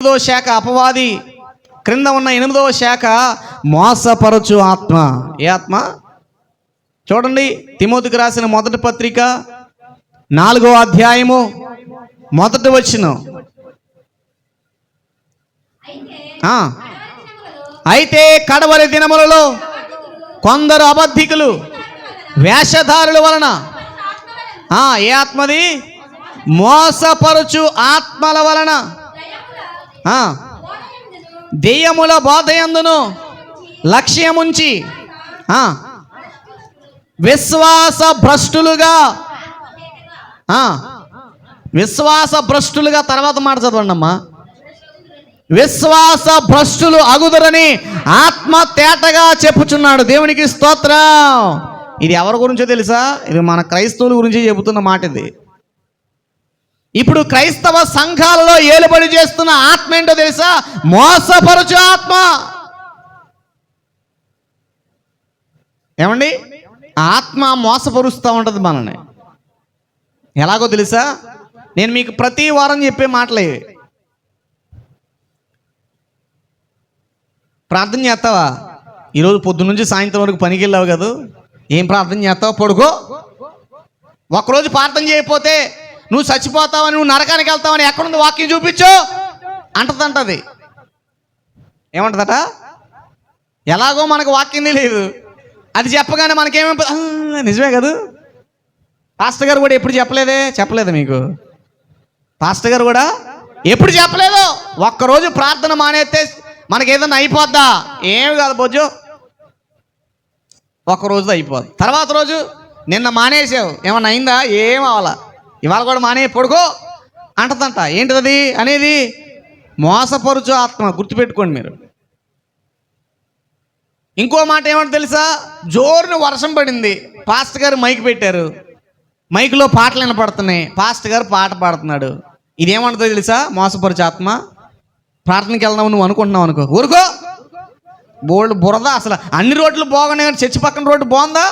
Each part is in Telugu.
8వ శాఖ అపవాది క్రింద ఉన్న 8వ శాఖ మోసపరచు ఆత్మ. ఏ ఆత్మ? చూడండి, తిమోతికి రాసిన మొదటి పత్రిక 4వ అధ్యాయము 1వ వచనం. అయితే కడవరి దినములలో కొందరు అబద్ధికులు వేషధారుల వలన, ఏ ఆత్మది? మోసపరచు ఆత్మల వలన దెయ్యముల బోధయందును లక్ష్యముంచి విశ్వాస భ్రష్టులుగా తర్వాత మాట చదవండి అమ్మా. విశ్వాస భ్రష్టులు అగుదురని ఆత్మ తేటగా చెప్పుచున్నాడు. దేవునికి స్తోత్రం. ఇది ఎవరి గురించో తెలుసా? ఇది మన క్రైస్తవుల గురించి చెబుతున్న మాట ఇది. ఇప్పుడు క్రైస్తవ సంఘాలలో ఏలుబడి చేస్తున్న ఆత్మ ఏంటో తెలుసా? మోసపరచు ఆత్మ. ఏమండి, ఆత్మ మోసపరుస్తూ ఉంటుంది మనల్ని. ఎలాగో తెలుసా? నేను మీకు ప్రతి వారం చెప్పే మాటలే. ప్రార్థన చేస్తావా? ఈరోజు పొద్దున్న నుంచి సాయంత్రం వరకు పనికి వెళ్ళావు కదా, ఏం ప్రార్థన చేస్తావు? పడుకో. ఒక్కరోజు ప్రార్థన చేయకపోతే నువ్వు చచ్చిపోతావని, నువ్వు నరకానికి వెళ్తావని ఎక్కడుంది వాక్యం చూపించు అంటదంటది. ఏమంటదట? ఎలాగో మనకు వాక్యం లేదు, అది చెప్పగానే మనకేమో నిజమే కదా. పాస్టర్ గారు కూడా ఎప్పుడు చెప్పలేదు మీకు. పాస్టర్ గారు కూడా ఎప్పుడు చెప్పలేదు. ఒక్కరోజు ప్రార్థన మానేస్తే మనకి ఏదన్నా అయిపోద్దా? ఏమి కాదు బొజ్జు, ఒక్కరోజు అయిపోద్ది. తర్వాత రోజు నిన్న మానేసావు, ఏమన్నా అయిందా? ఏం అవ్వాలా, ఇవాళ కూడా మానే పడుకో అంటదంట. ఏంటిది అనేది? మోసపరుచు ఆత్మ. గుర్తుపెట్టుకోండి మీరు. ఇంకో మాట ఏమంటే తెలుసా? జోరుని వర్షం పడింది, పాస్టర్ గారు మైక్ పెట్టారు, మైక్లో పాటలు వినపడుతున్నాయి, పాస్టర్ గారు పాట పాడుతున్నాడు. ఇదేమంటుందో తెలుసా? మోసపరుచు ఆత్మ. ప్రార్థనకి వెళ్దాం నువ్వు అనుకుంటున్నావు అనుకో, ఊరుకో, బోల్డ్ బురద, అసలు అన్ని రోడ్లు బాగున్నాయి కానీ చర్చి పక్కన రోడ్డు బాగుందా?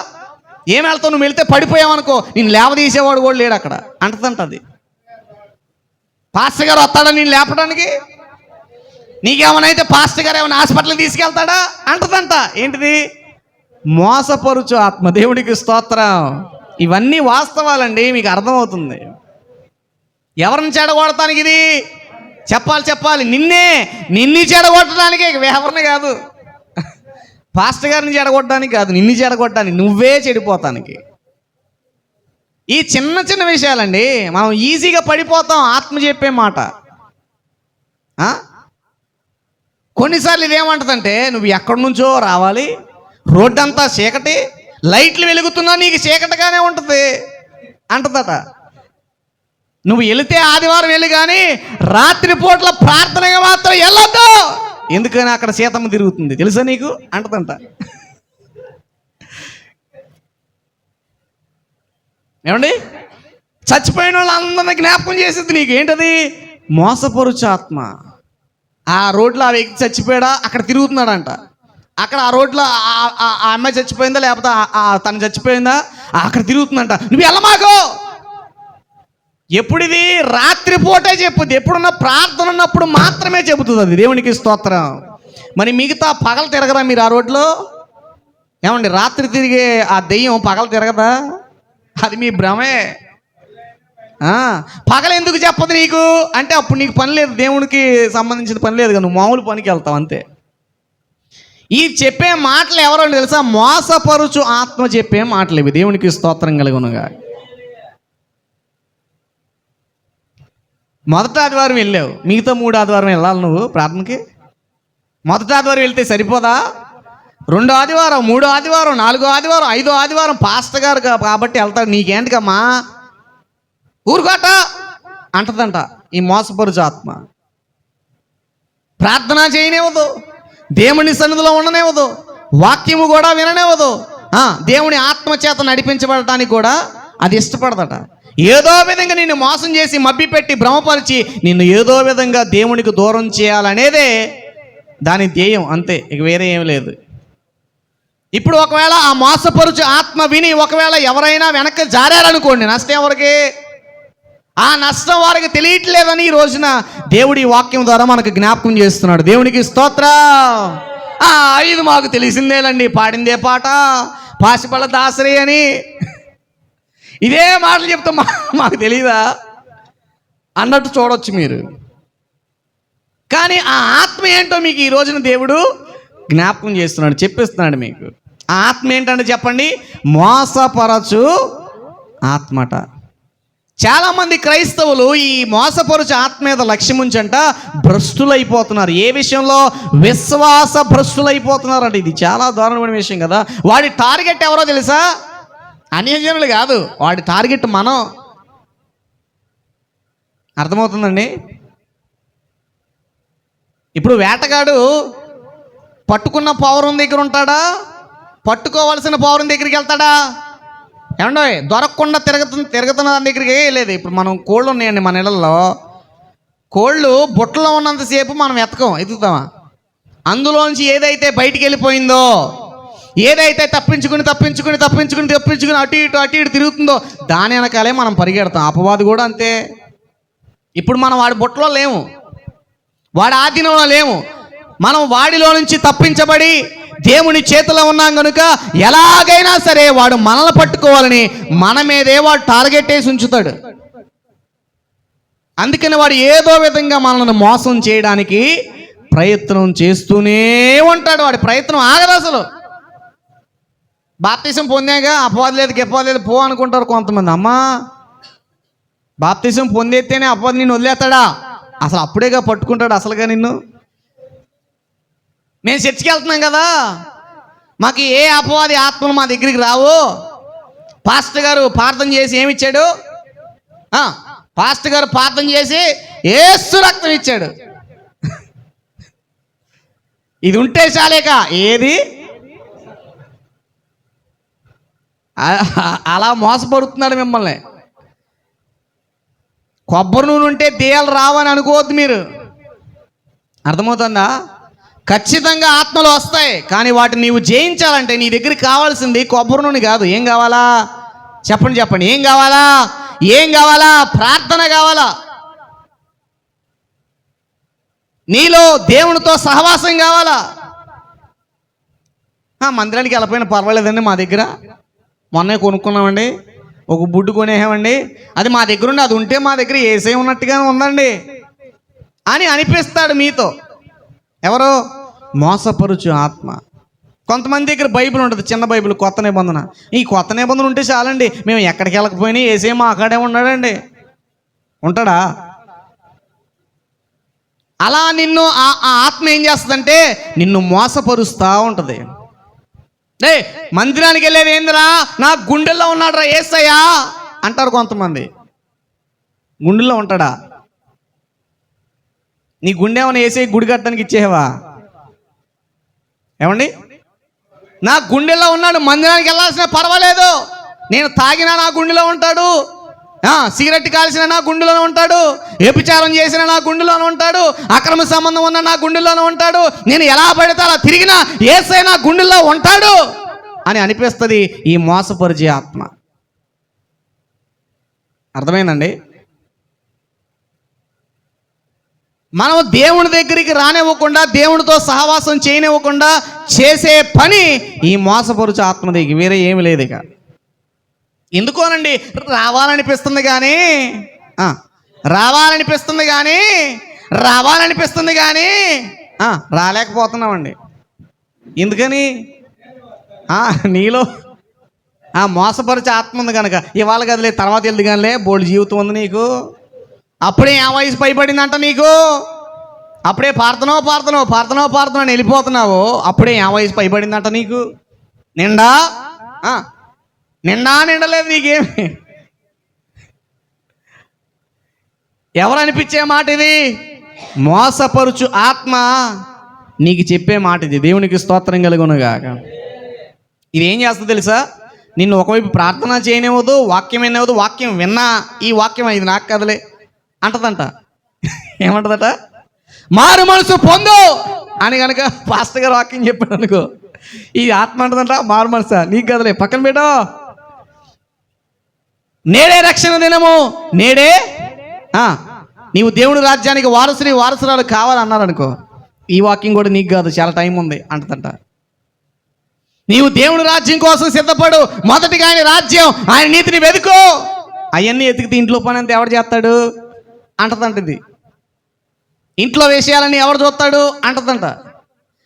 ఏం వెళ్తావు? నువ్వు వెళ్తే పడిపోయావనుకో, నేను లేవదీసేవాడు కూడా లేడు అక్కడ అంటదంటది. పాస్టర్ గారు వస్తాడా నేను లేపడానికి? నీకేమనైతే పాస్టర్ గారు ఏమైనా హాస్పిటల్కి తీసుకెళ్తాడా అంటదంట. ఏంటిది? మోసపరుచు ఆత్మ. దేవుడికి స్తోత్రం. ఇవన్నీ వాస్తవాలండి, మీకు అర్థమవుతుంది. ఎవరిని చెడగొడటానికి ఇది? చెప్పాలి. నిన్ను చెడగొట్టడానికే, ఎవరిని కాదు. పాస్టర్ గారిని చెడగొట్టడానికి కాదు, నిన్ను చెడగొట్టడానికి, నువ్వే చెడిపోతానికి. ఈ చిన్న చిన్న విషయాలండి, మనం ఈజీగా పడిపోతాం ఆత్మ చెప్పే మాట. కొన్నిసార్లు ఇదేమంటుందంటే, నువ్వు ఎక్కడి నుంచో రావాలి, రోడ్డు అంతా చీకటి, లైట్లు వెలుగుతున్నా నీకు చీకటిగానే ఉంటుంది అంటదట. నువ్వు వెళితే ఆదివారం వెళ్ళి కానీ రాత్రిపూట్ల ప్రార్థనగా మాత్రం వెళ్ళొద్దు, ఎందుకని అక్కడ సీతమ్మ తిరుగుతుంది తెలుసా నీకు అంటదంట. ఏమండి, చచ్చిపోయిన వాళ్ళందరినీ జ్ఞాపకం చేసేది నీకు. ఏంటది? మోసపరుచు ఆత్మ. ఆ రోడ్లో ఆ వ్యక్తి చచ్చిపోయాడా, అక్కడ తిరుగుతున్నాడంట. అక్కడ ఆ రోడ్లో ఆ అమ్మాయి చచ్చిపోయిందా లేకపోతే తను చచ్చిపోయిందా, అక్కడ తిరుగుతుందంట. నువ్వు వెళ్ళమాకో. ఎప్పుడిది? రాత్రిపూటే చెప్పుద్ది. ఎప్పుడున్న ప్రార్థన ఉన్నప్పుడు మాత్రమే చెబుతుంది అది. దేవునికి స్తోత్రం. మరి మిగతా పగలు తిరగరా మీరు ఆ రోడ్లో? ఏమండి, రాత్రి తిరిగే ఆ దెయ్యం పగలు తిరగదా? అది మీ భ్రమే. పగలు ఎందుకు చెప్పదు నీకు అంటే, అప్పుడు నీకు పని లేదు, దేవునికి సంబంధించిన పని లేదు కదా, నువ్వు మామూలు పనికి వెళ్తావు అంతే. ఈ చెప్పే మాటలు ఎవరో తెలుసా? మోసపరుచు ఆత్మ చెప్పే మాటలు ఇవి. దేవునికి స్తోత్రం కలుగునుగా. మొదటి ఆదివారం వెళ్ళావు, మిగతా 3 ఆదివారం వెళ్ళాలి నువ్వు ప్రార్థనకి. మొదటి ఆదివారం వెళ్తే సరిపోదా? 2వ ఆదివారం, 3వ ఆదివారం, 4వ ఆదివారం, 5వ ఆదివారం పాస్టర్ గారు కాబట్టి వెళ్తాడు. నీకేంటికమ్మా, ఊరుకోట అంటదంట ఈ మోసపరుచు ఆత్మ. ప్రార్థన చేయనివ్వదు, దేవుని సన్నిధిలో ఉండనివ్వదు, వాక్యము కూడా విననివ్వదు, దేవుని ఆత్మచేత నడిపించబడటానికి కూడా అది ఇష్టపడదట. ఏదో విధంగా నిన్ను మోసం చేసి మభ్యపెట్టి భ్రమపరిచి నిన్ను ఏదో విధంగా దేవునికి దూరం చేయాలనేదే దాని ధ్యేయం, అంతే, ఇక వేరే ఏం లేదు. ఇప్పుడు ఒకవేళ ఆ మోసపరుచు ఆత్మ విని ఒకవేళ ఎవరైనా వెనక్కి జారారనుకోండి, నష్టం ఎవరికి? ఆ నష్టం వారికి తెలియట్లేదని ఈ రోజున దేవుడి వాక్యం ద్వారా మనకు జ్ఞాపకం చేస్తున్నాడు. దేవునికి స్తోత్రం. ఇది మాకు తెలిసిందేలండి, పాడిందే పాట పాసిపళ్ళ దాసరి అని ఇదే మాటలు చెప్తా మాకు తెలియదా అన్నట్టు చూడొచ్చు మీరు. కానీ ఆ ఆత్మ ఏంటో మీకు ఈ రోజున దేవుడు జ్ఞాపకం చేస్తున్నాడు, చెప్పిస్తున్నాడు మీకు. ఆ ఆత్మ ఏంటంటే చెప్పండి, మోసపరచు ఆత్మట. చాలామంది క్రైస్తవులు ఈ మోసపరుచు ఆత్మ మీద లక్ష్యం ఉంచంట భ్రష్టులైపోతున్నారు. ఏ విషయంలో? విశ్వాస భ్రష్టులైపోతున్నారు అంటే ఇది చాలా దారుణమైన విషయం కదా. వాడి టార్గెట్ ఎవరో తెలుసా? అన్యజనులు కాదు, వాడి టార్గెట్ మనం. అర్థమవుతుందండి? ఇప్పుడు వేటగాడు పట్టుకున్న పౌరం దగ్గర ఉంటాడా? పట్టుకోవాల్సిన పౌరం దగ్గరికి వెళ్తాడా? ఏమండో దొరకకుండా తిరుగుతున్న దాని దగ్గరికి లేదు. ఇప్పుడు మనం కోళ్ళు ఉన్నాయండి మన ఇళ్ళల్లో, కోళ్ళు బుట్టలో ఉన్నంతసేపు మనం ఎతుకుతామా? అందులోంచి ఏదైతే బయటికి వెళ్ళిపోయిందో, ఏదైతే తప్పించుకుని అటు ఇటు తిరుగుతుందో దాని వెనకాలే మనం పరిగెడతాం. అపవాది కూడా అంతే. ఇప్పుడు మనం వాడి బుట్టలో లేము, వాడి ఆధీనంలో లేము. మనం వాడిలో నుంచి తప్పించబడి దేవుని చేతిలో ఉన్నాం కనుక ఎలాగైనా సరే వాడు మనల్ని పట్టుకోవాలని మన మీదే వాడు టార్గెట్ వేసి ఉంచుతాడు. అందుకని వాడు ఏదో విధంగా మనల్ని మోసం చేయడానికి ప్రయత్నం చేస్తూనే ఉంటాడు. వాడి ప్రయత్నం ఆగదు అసలు. బాప్తిసం పొందాక అపవాది లేదు గెప్పవాది లేదు పో అనుకుంటారు కొంతమంది. అమ్మా, బాప్తిసం పొందేస్తేనే అపవాది నిన్ను వదిలేస్తాడా? అసలు అప్పుడేగా పట్టుకుంటాడు అసలుగా నిన్ను. మేము చర్చికి వెళ్తున్నాం కదా, మాకు ఏ అపవాది ఆత్మలు మా దగ్గరికి రావు. పాస్టర్ గారు ప్రార్థన చేసి ఏమిచ్చాడు? పాస్టర్ గారు ప్రార్థన చేసి యేసు రక్తం ఇచ్చాడు. ఇది ఉంటే చాలేక ఏది అలా మోసపడుతున్నాడు మిమ్మల్ని. కొబ్బరి నూనె ఉంటే దేయాలు రావని అనుకోవద్దు మీరు. అర్థమవుతుందా? ఖచ్చితంగా ఆత్మలు వస్తాయి, కానీ వాటిని నీవు జయించాలంటే నీ దగ్గరికి కావాల్సింది కొబ్బరి నూనె కాదు. ఏం కావాలా చెప్పండి? ఏం కావాలా? ప్రార్థన కావాలా. నీలో దేవునితో సహవాసం కావాలా. మందిరానికి వెళ్ళిపోయినా పర్వాలేదండి, మా దగ్గర మొన్నే కొనుక్కున్నామండి, ఒక బుడ్డు కొనేసామండి, అది మా దగ్గర ఉండి, అది ఉంటే మా దగ్గర ఏసే ఉన్నట్టుగానే ఉందండి అని అనిపిస్తాడు మీతో. ఎవరు? మోసపరుచు ఆత్మ. కొంతమంది దగ్గర బైబిల్ ఉంటుంది, చిన్న బైబిల్, కొత్త నిబంధన. ఈ కొత్త నిబంధన ఉంటే చాలండి, మేము ఎక్కడికి వెళ్ళకపోయినా ఏసే మా అక్కడే ఉన్నాడండి. ఉంటాడా? అలా నిన్ను ఆ ఆత్మ ఏం చేస్తుందంటే నిన్ను మోసపరుస్తూ ఉంటుంది. మందిరానికి వెళ్ళేది ఏందిరా, నా గుండెల్లో ఉన్నాడు రా యేసయ్యా అంటారు కొంతమంది. గుండెల్లో ఉంటాడా? నీ గుండె ఏమైనా వేసే గుడి కట్టడానికి ఇచ్చేవా? ఏమండి, నా గుండెల్లో ఉన్నాడు, మందిరానికి వెళ్ళాల్సిన పర్వాలేదు, నేను తాగినా నా గుండెలో ఉంటాడు, సిగరెట్ కాల్చిన నా గుండెలోనే ఉంటాడు, వ్యభిచారం చేసిన నా గుండెలోనే ఉంటాడు, అక్రమ సంబంధం ఉన్న నా గుండెలోనే ఉంటాడు, నేను ఎలా పడితే అలా తిరిగినా యేసయ్య నా గుండెల్లో ఉంటాడు అని అనిపిస్తుంది ఈ మోసపరిచే ఆత్మ. అర్థమైందండి? మనం దేవుని దగ్గరికి రానివ్వకుండా, దేవునితో సహవాసం చేయనివ్వకుండా చేసే పని ఈ మోసపరుచు ఆత్మ దగ్గర, వేరే ఏమి లేదు. ఇక ఎందుకోనండి, రావాలనిపిస్తుంది కానీ రాలేకపోతున్నామండి. ఎందుకని? నీలో మోసపరిచే ఆత్మ ఉంది కనుక. ఇవాళ కదలే, తర్వాత వెళ్దు కానిలే, బోల్డ్ జీవితం ఉంది నీకు. అప్పుడే ఆ వయసు పైబడిందంట నీకు. అప్పుడే ప్రార్థన అని వెళ్ళిపోతున్నావు. అప్పుడే ఆ వయసు పైబడిందంట నీకు. నిండలేదు నీకేమి. ఎవరు అనిపించే మాట ఇది? మోసపరుచు ఆత్మ నీకు చెప్పే మాట ఇది. దేవునికి స్తోత్రం కలుగునుగాక. ఇది ఏం చేస్తుంది తెలుసా? నిన్ను ఒకవైపు ప్రార్థన చేయనివ్వదు, వాక్యం వినవద్దు. వాక్యం విన్నా ఈ వాక్యం ఇది నాకు కదలే అంటదంట. ఏమంటదట? మారు మనసు పొందు అని కనుక పాస్టర్ గారు వాక్యం చెప్పాడు అనుకో, ఈ ఆత్మ అంటదంట మారు మనసా నీకు కదలే, పక్కన పెట్టో. నేడే రక్షణ దినము, నేడే నీవు దేవుడి రాజ్యానికి వారసురాలు కావాలన్నారనుకో, ఈ వాక్యం కూడా నీకు కాదు, చాలా టైం ఉంది అంటదంట. నీవు దేవుడి రాజ్యం కోసం సిద్ధపడు, మొదటిగా ఆయన రాజ్యం, ఆయన నీతిని వెతుకో, అవన్నీ ఎతికితే ఇంట్లో పని అంతా ఎవడు చేస్తాడు అంటదంటది. ఇంట్లో విషయాలని ఎవడు చూస్తాడు అంటదంట.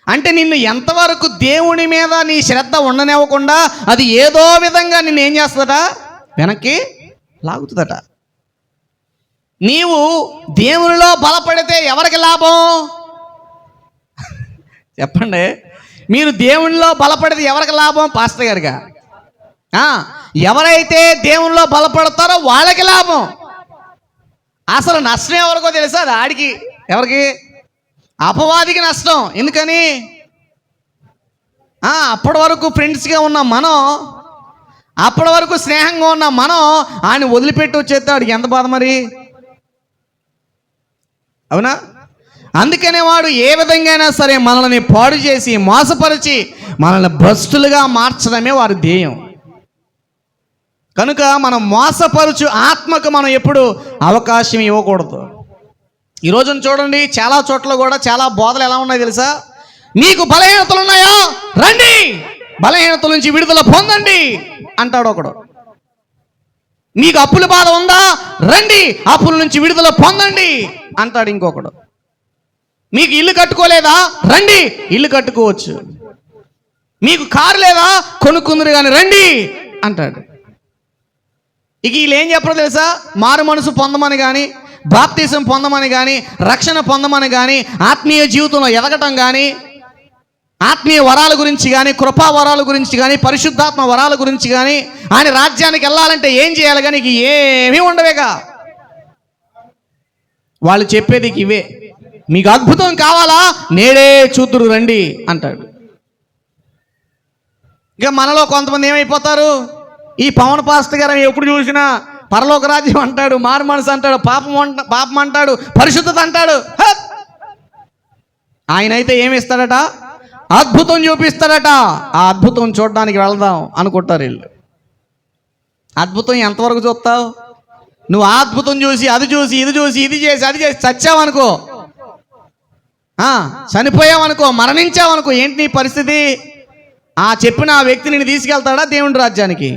అంటే నిన్ను ఎంతవరకు దేవుని మీద నీ శ్రద్ధ ఉండనివ్వకుండా అది ఏదో విధంగా నిన్ను ఏం చేస్తుందట, వెనక్కి లాగుతుందట. నీవు దేవునిలో బలపడితే ఎవరికి లాభం చెప్పండి? మీరు దేవునిలో బలపడితే ఎవరికి లాభం? పాస్టర్ గారిగా. ఎవరైతే దేవునిలో బలపడతారో వాళ్ళకి లాభం. అసలు నష్టం ఎవరికో తెలుసా? అది ఆడికి. ఎవరికి? అపవాదికి నష్టం. ఎందుకని? అప్పటి వరకు ఫ్రెండ్స్గా ఉన్న మనం, అప్పటి వరకు స్నేహంగా ఉన్న మనం ఆయన వదిలిపెట్టి వచ్చేస్తే వాడికి ఎంత బాధ మరి, అవునా? అందుకనే వాడు ఏ విధంగా అయినా సరే మనల్ని పాడు చేసి మోసపరిచి మనల్ని భ్రష్టులుగా మార్చడమే వారి ధ్యేయం. కనుక మనం మోసపరుచు ఆత్మకు మనం ఎప్పుడు అవకాశం ఇవ్వకూడదు. ఈ రోజున చూడండి, చాలా చోట్ల కూడా చాలా బోధలు ఎలా ఉన్నాయో తెలుసా? మీకు బలహీనతలు ఉన్నాయా, రండి, బలహీనతల నుంచి విడుదల పొందండి అంటాడు ఒకడు. మీకు అప్పుల బాధ ఉందా, రండి, అప్పుల నుంచి విడుదల పొందండి అంటాడు ఇంకొకడు. మీకు ఇల్లు కట్టుకోలేదా, రండి, ఇల్లు కట్టుకోవచ్చు. మీకు కారు లేదా, కొనుక్కుందరు కానీ రండి అంటాడు. ఇక వీళ్ళు ఏం చెప్పరు తెలుసా? మారు మనసు పొందమని కానీ, బాప్తిజం పొందమని కానీ, రక్షణ పొందమని కానీ, ఆత్మీయ జీవితంలో ఎదగటం కానీ, ఆత్మీయ వరాల గురించి కానీ, కృపా వరాల గురించి కానీ, పరిశుద్ధాత్మ వరాల గురించి కానీ, ఆయన రాజ్యానికి వెళ్ళాలంటే ఏం చేయాలి కానీ ఇక ఏమీ ఉండవేగా. వాళ్ళు చెప్పేది ఇవే. మీకు అద్భుతం కావాలా, నేడే చూతురు రండి అంటాడు. ఇక మనలో కొంతమంది ఏమైపోతారు, ఈ పవన్ పాస్టర్ గారు ఎప్పుడు చూసినా పరలోక రాజ్యం అంటాడు, మారు మనసు అంటాడు, పాపం అంటాడు, పరిశుద్ధత అంటాడు. ఆయన అయితే ఏమి ఇస్తాడట, అద్భుతం చూపిస్తాడట. ఆ అద్భుతం చూడడానికి వెళదాం అనుకుంటారు వీళ్ళు. అద్భుతం ఎంతవరకు చూస్తావు నువ్వు? ఆ అద్భుతం చూసి, అది చూసి, ఇది చూసి, ఇది చేసి, అది చేసి చచ్చావనుకో, చనిపోయావనుకో, మరణించావనుకో, ఏంటి నీ పరిస్థితి? చెప్పిన ఆ వ్యక్తి నిన్ను తీసుకెళ్తాడా దేవుడి రాజ్యానికి?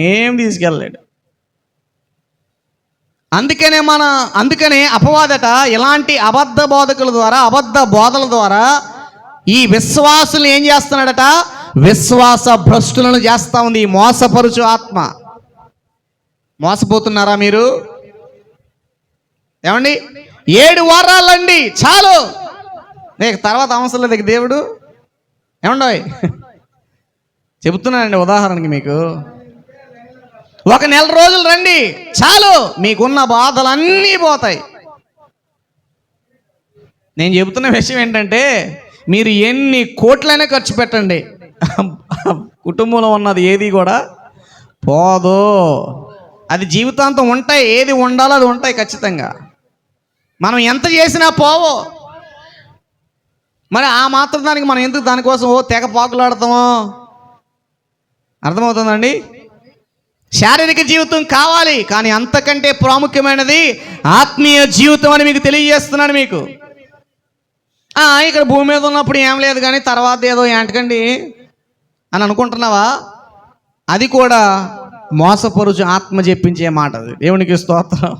ఏం తీసుకెళ్ళలేడు. అందుకనే అపవాదట ఇలాంటి అబద్ధ బోధకుల ద్వారా, అబద్ధ బోధల ద్వారా ఈ విశ్వాసులు ఏం చేస్తున్నాడట, విశ్వాస భ్రష్టులను చేస్తా ఉంది ఈ మోసపరుచు ఆత్మ. మోసపోతున్నారా మీరు? ఏమండి, 7 వారాలండి చాలు, నీకు తర్వాత అవసరం లేదు దేవుడు. ఏమండో చెబుతున్నానండి ఉదాహరణకి, మీకు 1 నెల రోజులు రండి చాలు, మీకున్న బాధలన్నీ పోతాయి. నేను చెబుతున్న విషయం ఏంటంటే, మీరు ఎన్ని కోట్లైనా ఖర్చు పెట్టండి, కుటుంబంలో ఉన్నది ఏది కూడా పోదు. అది జీవితాంతం ఉంటాయి, ఏది ఉండాలో అది ఉంటాయి ఖచ్చితంగా. మనం ఎంత చేసినా పోవో. మరి ఆ మాత్రం దానికి మనం ఎందుకు దానికోసం తెగ పాకులాడతామో? అర్థమవుతుందండి? శారీరక జీవితం కావాలి, కానీ అంతకంటే ప్రాముఖ్యమైనది ఆత్మీయ జీవితం అని మీకు తెలియజేస్తున్నాను. మీకు ఇక్కడ భూమి మీద ఉన్నప్పుడు ఏం లేదు కానీ తర్వాత ఏదో ఏంటకండి అని అనుకుంటున్నావా? అది కూడా మోసపరుచు ఆత్మ చెప్పించే మాట. అది దేవునికి స్తోత్రం.